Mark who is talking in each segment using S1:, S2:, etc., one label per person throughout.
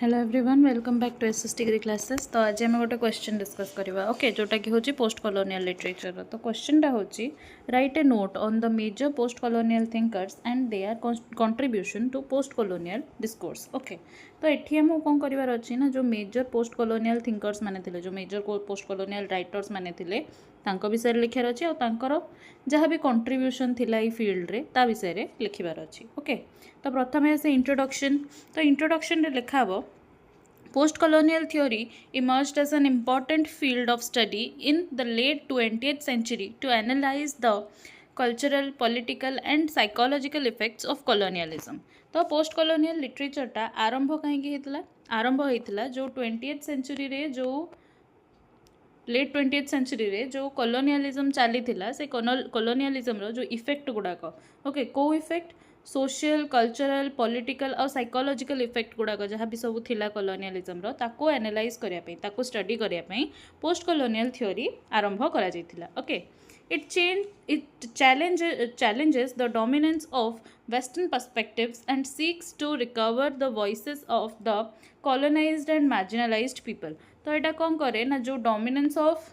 S1: Hello everyone welcome back to SS degree classes. तो आज आम गोटे क्वेश्चन डिस्कस करवा ओके जोटा कि हूँ पोस्ट कॉलोनियल लिटरेचर। तो क्वेश्चन हूँ write a note on the major post colonial thinkers and their contribution to post colonial discourse. Okay तो ये आम कौन करार अच्छी ना जो मेजर पोस्ट कॉलोनियल थिंकर्स माने थे, जो मेजर पोस्ट कॉलोनियल राइटर्स माने थे विषय लिखार अच्छी और जहाँ भी कंट्रीब्यूशन थिला ई फील्ड रे ता विषय लिखार अच्छी। ओके तो प्रथम से इंट्रोडक्शन। तो इंट्रोडक्शन रे लिखा हो post colonial theory emerged as an important field of study in the late 20th century to analyze the cultural, political and psychological effects of colonialism। तो पोस्ट colonial लिटरेचरटा आरंभ कहीं आरंभ होता जो 20th सेंचुरी रे जो लेट 20th सेंचुरी रे जो कॉलोनियलिज्म चली से कॉलोनियलिज्म जो इफेक्ट गुड़ाक ओके को इफेक्ट सोशल कल्चरल पॉलिटिकल और साइकोलॉजिकल इफेक्ट गुड़ाक जहाँ भी सब थिला कॉलोनियलिज्म ताको एनालाइज करने ताको स्टडी करने पोस्ट कॉलोनियल थ्योरी आरंभ करा जाइथिला। Okay it challenges the dominance of western perspectives and seeks to recover the voices of the colonized and marginalized people। तो यहाँ कौन करे ना जो डोमिनेंस ऑफ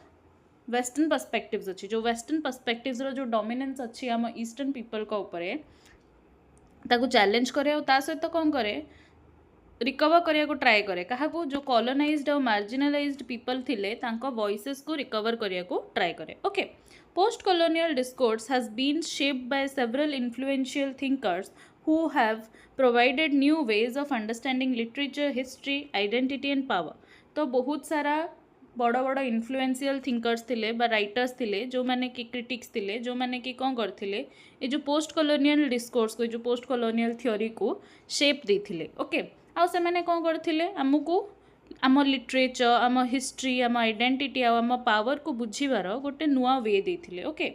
S1: वेस्टर्न पर्सपेक्टिव्स अच्छी जो वेस्टर्न पर्सपेक्टिव्स रो जो डोमिनेंस अच्छी आम ईस्टर्न पीपल को ऊपर ताको चैलेंज करे और ता सहित कौन करे रिकवर करने को ट्राए करे क्या जो कॉलोनाइज्ड और मार्जिनलाइज्ड पीपल थिले तांको वॉइसेस को रिकवर करने को ट्राए करे। Okay post colonial discourse has been shaped by several influential thinkers who have provided new ways of understanding literature, history, identity and power। तो बहुत सारा बड़ बड़ इन्फ्लुएंशियल थिंकर्स थिले बा राइटर्स थिले जो माने कि क्रिटिक्स थिले जो माने कि कौन करथिले ये जो पोस्ट कॉलोनियल डिस्कोर्स को जो पोस्ट कॉलोनियल थ्योरी को शेप देथिले। ओके आ से माने कौन करथिले हमकु आम लिटरेचर आम हिस्ट्री आम आइडेंटिटी आम पावर को बुझीबार गोटे नुआ वे देथिले। ओके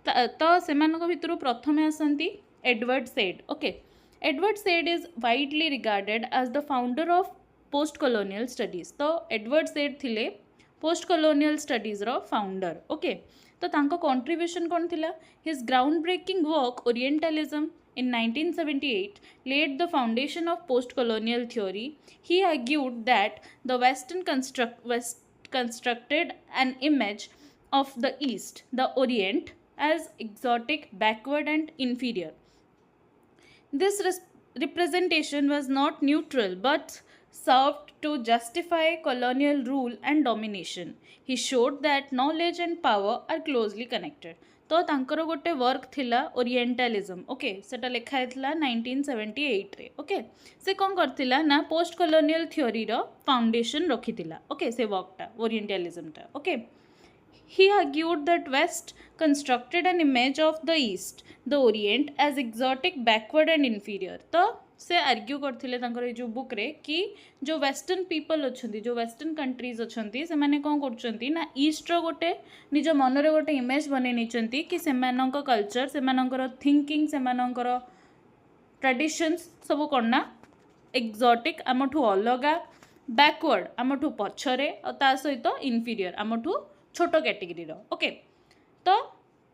S1: तो सेमानक भितरु प्रथमे आसंती Edward Said. Okay Edward Said is widely regarded as the founder of post colonial studies. तो एडवर्ड सेड थिले पोस्ट कॉलोनियल स्टडीज रो फाउंडर। ओके तो तांको कंट्रीब्यूशन कौन थिला his ground breaking work orientalism in 1978 laid the foundation of post-colonial theory। He argued that the West constructed an image of the East, the Orient, as exotic, backward and inferior। This representation was not neutral but served to justify colonial rule and domination। He showed that knowledge and power are closely connected। तो तांकर गोटे work थिला orientalism. Okay सेटा लिखा है 1978 रे। Okay से कौन करथिला ना पोस्ट कॉलोनियल थ्योरी रो फाउंडेशन रखिथिला। ओके से वर्कटा ओरिएंटलिज्मटा। Okay he argued that West constructed an image of the East, the Orient, as exotic, backward and inferior। तो से आर्ग्यू करथिले तांकर जो बुक रे कि जो वेस्टर्न पीपल अछंती जो वेस्टर्न कंट्रीज अछंती से माने कोन करछंती ना ईस्ट रो गोटे निज मन रे गोटे इमेज बने निचंती कि सेमानंक कल्चर सेमानंकर थिंकिंग सेमानंकर ट्रेडिशंस सब करना एक्जोटिक आमठू अलगा बैकवर्ड आमठू पछरे और ता सहित इनफीरियर आमठू छोट कैटेगरी रो। ओके तो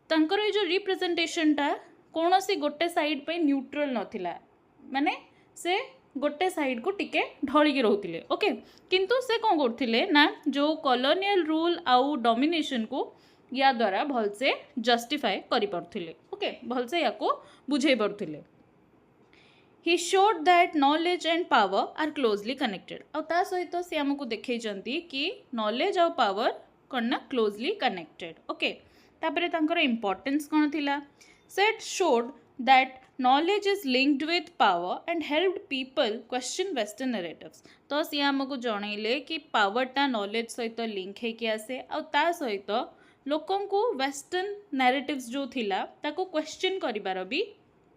S1: तांकर ये जो रिप्रेजेंटेशनटा कौन सी गोटे साइड पे न्यूट्रल नथिला माने से गोटे साइड को टिके ढलिकी रोते। ओके किंतु से कौन करथिले ना जो कॉलोनियल रूल आउ डोमिनेशन को या द्वारा भलसे जस्टिफाई करि परथिले। ओके भलसे या को बुझे परथिले। He showed that knowledge and power are closely connected। और ता सहित से हमको देखैचंती कि नॉलेज और पावर करना क्लोजली कनेक्टेड। ओके तापरे तांकर इंपोर्टेंस कौन थिला set showed that knowledge is linked with power and helped people question western narratives। तो सी हमको जनइले कि पावरटा नॉलेज सहित लिंक है कि आसे और ता सहित लोकों को वेस्टर्न नैरेटिव्स जो थिला ताको क्वेश्चन करिबार भी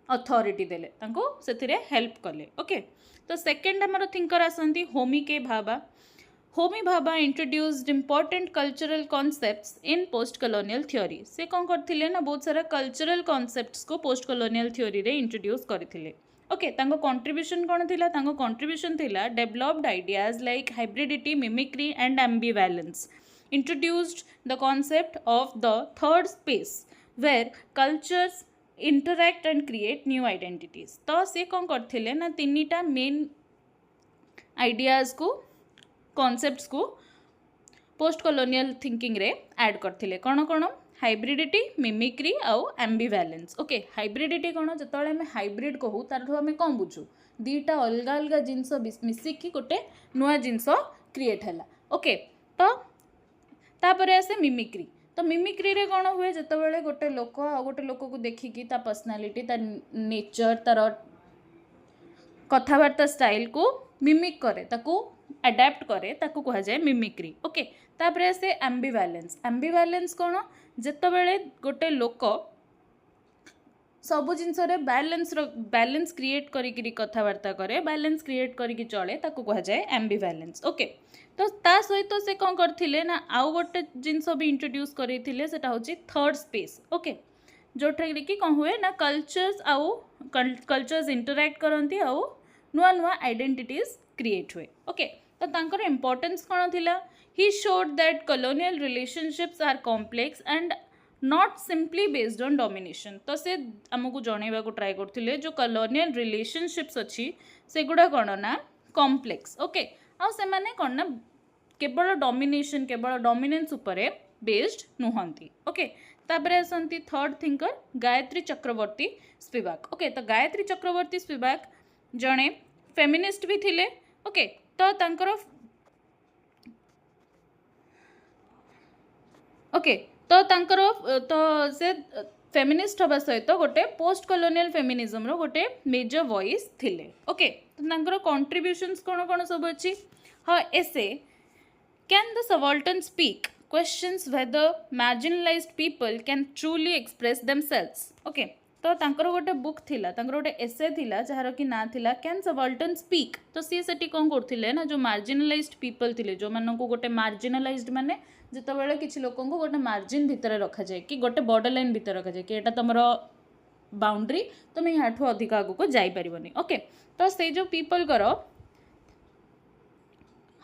S1: अथॉरिटी देले तांको सेथिरे हेल्प कले। ओके तो सेकंड हमर थिंकर आसंती Homi K Bhabha. Homi Bhabha introduced important cultural concepts in post colonial theory. से कौन करथिले ना बहुत सारा कल्चरल कॉन्सेप्ट्स को पोस्ट कॉलोनियल थ्योरी रे इंट्रोड्यूस करथिले। ओके तांको कंट्रीब्यूशन कौन थिला तांको कंट्रीब्यूशन थिला developed ideas like hybridity mimicry and ambivalence. Introduced the concept of the third space where cultures interact and create new identities. तो से कौन करथिले ना तीनटा मेन आइडियाज को कॉन्सेप्ट्स को पोस्ट कॉलोनियल थिंकिंग रे ऐड करथिले कौन कौन हाइब्रिडिटी मिमिक्री आउ एम्बिवैलेंस ओके हाइब्रिडिटी कौन जो आम हाइब्रिड कहू तार आम कौन बुझू दीटा अलग अलग जिनस मिसिकी गोटे नुआ जिनस क्रिएट है ओके तो तापर आसे मिमिक्री तो मिमिक्री रे कौन हुए जिते गोटे लोक आ गोटे लोक को देखिकी ता पर्सनालीटी ता नेचर तार कथबार्ता स्टाइल को मिमिक करे ताकू अडाप्ट करे ताकू कहा जाए मिमिक्री ओके तापर आसे एम्बिवैलेंस कौन जिते गोटे लोक सबु जिनस बैलेंस क्रिएट करी कथबार्ता करे बैलेंस क्रिएट करी चले ताकू कहा जाए एम्बिवैलेंस ओके तो ता सहित से कौन करथिले ना आउ गोटे जिनस भी इंट्रोड्यूस करथिले सेटा होची थर्ड स्पेस ओके जोठा कि कौन हुए ना कल्चर्स इंटरैक्ट करती आउ नुआ नुआ आइडेंटिटीज क्रिएट हुए ओके तो तांकर इम्पोर्टेंस कौन थिला he showed that colonial relationships are complex and not simply based on domination तो से आमको जनइबा को ट्राई करथिले जो कॉलोनियल रिलेशनशिप्स अच्छी सेगुड़ा कौन ना कॉम्प्लेक्स ओके आ से माने कौन ना केवल डोमिनेशन केवल डोमिनेंस उपरे बेस्ड नुहंती ओके तापरे आसंती third thinker Gayatri Chakravorty Spivak okay तो गायत्री चक्रवर्ती स्पिवाक जड़े फेमिनिस्ट भी थिले ओके तो तांकर ओके तो तांकर तो से फेमिनिस्ट हवा सहित गोटे पोस्ट कॉलोनियल फेमिनिज्म रो गोटे मेजर वॉइस थिले ओके तो तांकर कंट्रीब्यूशंस कौन कौन सब अच्छी हाँ essay can the subaltern speak questions whether marginalized people can truly express themselves okay तो तांकर गोटे बुक थिला तांकर गोटे एसे थिला जहार कि ना थिला कैन सबाल्टर्न स्पीक तो सी सेठी कोन करथिले ना जो मार्जिनलाइज्ड पीपल थिले जो मानन को गोटे मार्जिनलाइज्ड माने जतो बेले किछि लोकन को गोटे मार्जिन भितर रखा जाय कि गोटे बॉर्डर लाइन भितर रखा जाय कि एटा तमरो बाउंड्री तुम याठू अधिक आगु को जाई परिबनी ओके तो से जो पीपल करो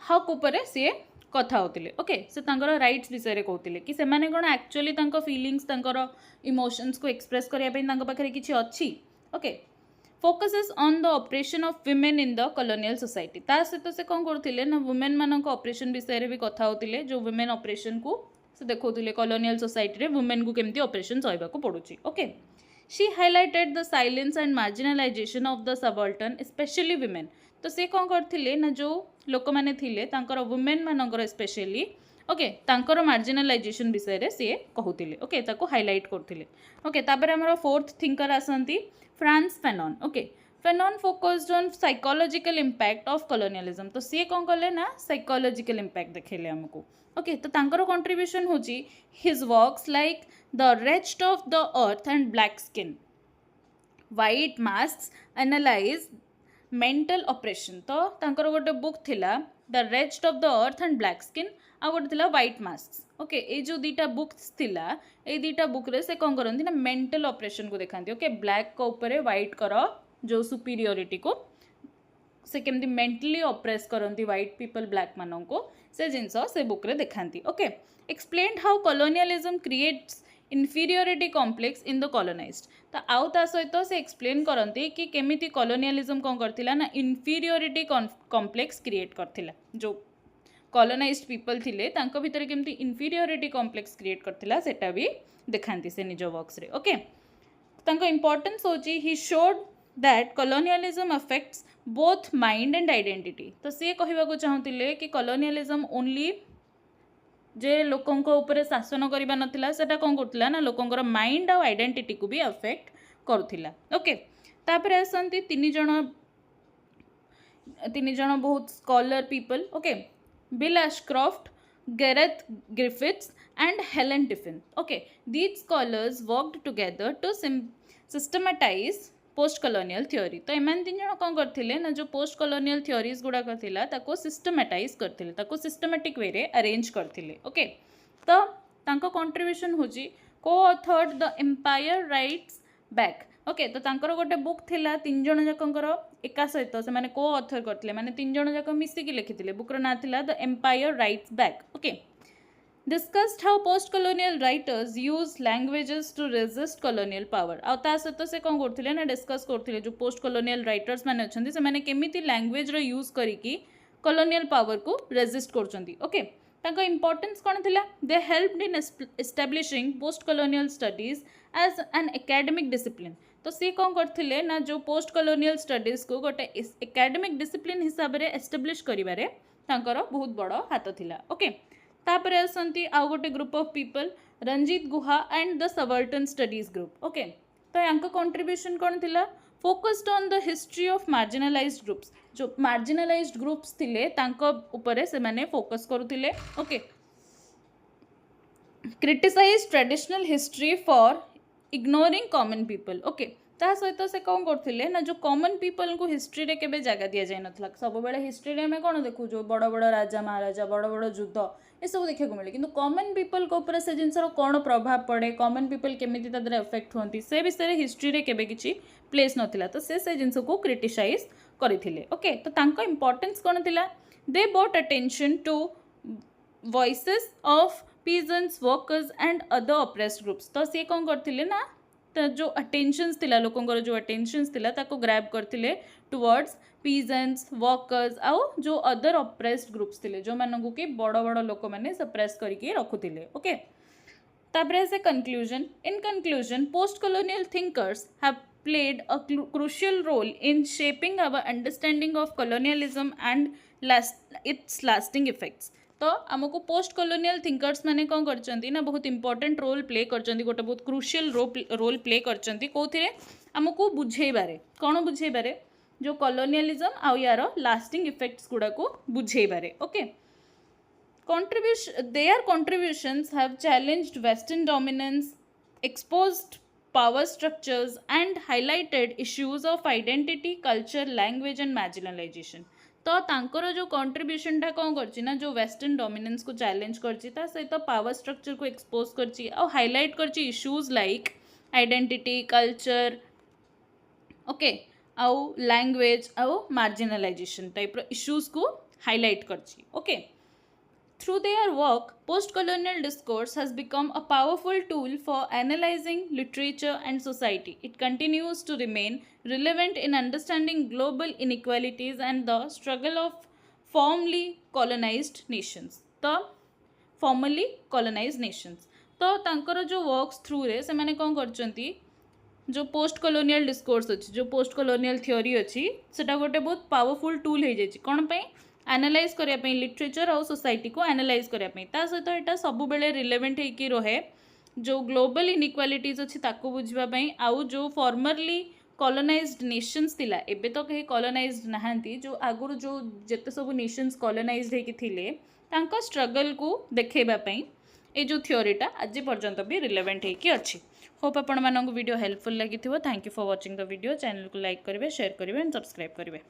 S1: हक उपरे से कथा होतिले ओके से तांकर राइट्स विषय रे कहतिले कि से माने कोन एक्चुअली तांको फीलिंग्स तांकर इमोशंस को एक्सप्रेस करिया पे तांको पाखरे किछि अछि okay focuses on the operation of women in the colonial society ता से तो से कोन करथिले ना वुमेन मानन को ऑपरेशन विषय रे भी कथा होतिले जो वुमेन ऑपरेशन को से देखौतिले कॉलोनियल सोसाइटी रे वुमेन को केमती ऑपरेशन सहिबा को पडुची okay she highlighted the silence and marginalisation of the subaltern especially women तो से कौन करथिले ना जो लोक माने थिले तांकर वुमेन मानकर स्पेशली ओके तांकर मार्जिनलाइजेशन विषय रे से कहउतिले ओके ताको हाइलाइट करथिले ओके तापर हमर फोर्थ थिंकर आसंती Frantz Fanon okay Fanon focused on psychological impact of colonialism तो से कौन कले ना साइकोलॉजिकल इंपैक्ट देखेले हमको ओके तो तांकर कंट्रीब्यूशन होची his works like the rest of the earth and black skin white masks analyse mental operation तो तांकर गोटे बुक थिला the rest of the earth and black skin आ गोटे थिला व्हाइट मास्क ओके ए जो दीटा बुक्स थिला ए दीटा बुक रे से कौन करती ना मेंटल ऑपरेशन को दिखाती ओके ब्लैक को ऊपर व्हाइट कर जो सुपीरियोरिटी को से केमती मेंटली ऑपरेस करती व्हाइट पीपल ब्लैक मानन को से जिनस से बुक रे दिखाती okay explained how colonialism creates inferiority complex in the colonised तो आउ ता सहित से एक्सप्लेन करती कि केमिति कॉलोनियलिज्म कौन करथिला ना इनफीरियोरिटी कॉम्प्लेक्स क्रिएट करथिला जो कॉलोनाइज्ड पीपल थिले तांको भितर केमिति इनफीरियोरिटी कॉम्प्लेक्स क्रिएट करथिला सेटा भी देखांती से निज वर्क्स रे ओके तांको इंपोर्टेंस होची ही showed that colonialism affects both mind and identity तो से कहबा को चाहतिले कि कॉलोनियलिज्म ओनली जे लोकंक ऊपर शासन करबा नथिला सेटा कोन करथिला ना लोकंकर माइंड आ आइडेंटिटी को भी अफेक्ट करथिला ओके तापर आसंती तीन जण बहुत scholar people okay Bill Ashcroft Gareth Griffiths and Helen Tiffin okay these scholars worked together to systematise post colonial theory तो एमान तीन जण कौन करथिले ना जो पोस्ट कॉलोनियल थ्योरीज गुड़ा करथिला ताको सिस्टमैटाइज करथिले ताको सिस्टमैटिक वे रे अरेंज करथिले ओके तो तांको कंट्रीब्यूशन होची coauthored the empire writes back okay तो तांकर गोटे बुक थिला तीन जण जाकंकर एका सहित से माने को ऑथर करथिले माने तीन जण जाक मिसी की लिखिथिले बुक रो ना थिला the empire writes back okay discussed how post-colonial writers use languages to resist colonial power आ ता सहित से कौन करथिले ना डिस्कस करथिले जो पोस्ट कॉलोनियल राइटर्स माने अछंती से माने केमिति लैंग्वेज रो यूज करिकी colonial power को resist करचंती ओके ताको importance कौन थिला they helped in establishing post colonial studies as an academic discipline तो सी कौन करथिले ना जो पोस्ट कॉलोनियल स्टडीज को गोटे एकेडमिक डिसिप्लिन हिसाब रे एस्टाब्लिश करिबारे तांकर बहुत बड़ हाथ थिला ओके तापरे आसंती आउ गोटे group of people Ranjit Guha and the subaltern studies group okay तो यांक कंट्रीब्यूशन कौन थिला focused on the history of marginalised groups जो मार्जिनलाइज्ड ग्रुप्स थिले तांको उपरे से माने फोकस करूथिले okay criticise traditional history for ignoring common people okay ता सहित से कौन करथिले ना जो कॉमन पीपल को हिस्ट्री रे केबे जगह दिया जाय नथला सब बेले हिस्ट्री रे हमें कोन देखु जो बड़ बड़ राजा महाराजा बड़ बड़ युद्ध ये सब देखा को मिले किंतु कॉमन पीपल को ऊपर से जिनसर कौन प्रभाव पड़े कॉमन पीपल केमिति तादरे इफेक्ट होंती से विषय हिस्ट्री रे केबे किछि प्लेस नथिला तो से जिनस को क्रिटिसाइज करिथिले ओके तो तांको इंपोर्टेंस कोन थिला they brought attention to voices of peasants workers and other oppressed groups तो सी कौन करथिले ना तो जो अटेंशन्स थिला लोकंकर जो अटेंशन्स थिला ताको ग्रैब करथिले टुवर्ड्स peasants वर्कर्स आउ जो अदर ऑप्रेस्ड ग्रुप्स थिले जो मानकु कि बड़ बड़ लोक माने सप्रेस करके रखुथिले ओके तापरे से conclusion in conclusion post colonial thinkers have played a crucial role in shaping our understanding of colonialism and its lasting effects तो आमको पोस्ट कॉलोनियल थिंकर्स माने कौन करचंती ना बहुत इंपोर्टेंट रोल प्ले करचंती गोटे बहुत क्रुशियल रोल प्ले करचंती कोथिरे आमको बुझेबारे कौन बुझेबारे जो कॉलोनियलिज्म आउ यार लास्टिंग इफेक्ट्स गुड़ा को बुझेबारे okay their contributions have challenged western dominance exposed power structures and highlighted issues of identity culture language and marginalization तो तांकर जो कंट्रीब्यूशन टा कौन करची ना जो वेस्टर्न डोमिनेंस को चैलेंज करची ता सहित पावर स्ट्रक्चर को एक्सपोज करची और हाईलाइट करची issues like identity culture okay आउ लैंग्वेज आउ मार्जिनलाइजेशन टाइप रो इश्यूज को हाईलाइट करची okay Through their work, post-colonial discourse has become a powerful tool for analyzing literature and society. It continues to remain relevant in understanding global inequalities and the struggle of formerly colonized nations. The formerly colonized nations. तो तांकर जो works through रे से माने कौन करचंती जो post colonial discourse अच्छी जो पोस्ट कॉलोनियल थ्योरी अच्छी सेटा गोटे बहुत पावरफुल टूल हो जाए कौन पे एनालाइज करने लिटरेचर और सोसाइटी को एनालाइज करने सहित यहाँ सब बेले रिलेवेंट होकर रहे जो ग्लोबल इनइक्वालिटीज अच्छी ताको बुझापी आउ जो फॉर्मरली कॉलोनाइज्ड नेशंस थिला एबे तो कहीं कॉलोनाइज्ड नहांती जो आगुर जो जिते सब नेशंस कॉलोनाइज्ड होती थिले तांका स्ट्रगल को देखेबापी ये जो थ्योरीटा आज पर्यंत भी रिलेवेंट होकर अच्छी होप आपण मानक वीडियो हेल्पफुल लगी thank you for watching the video channel को लाइक करेंगे शेयर करेंगे एंड सब्सक्राइब करेंगे।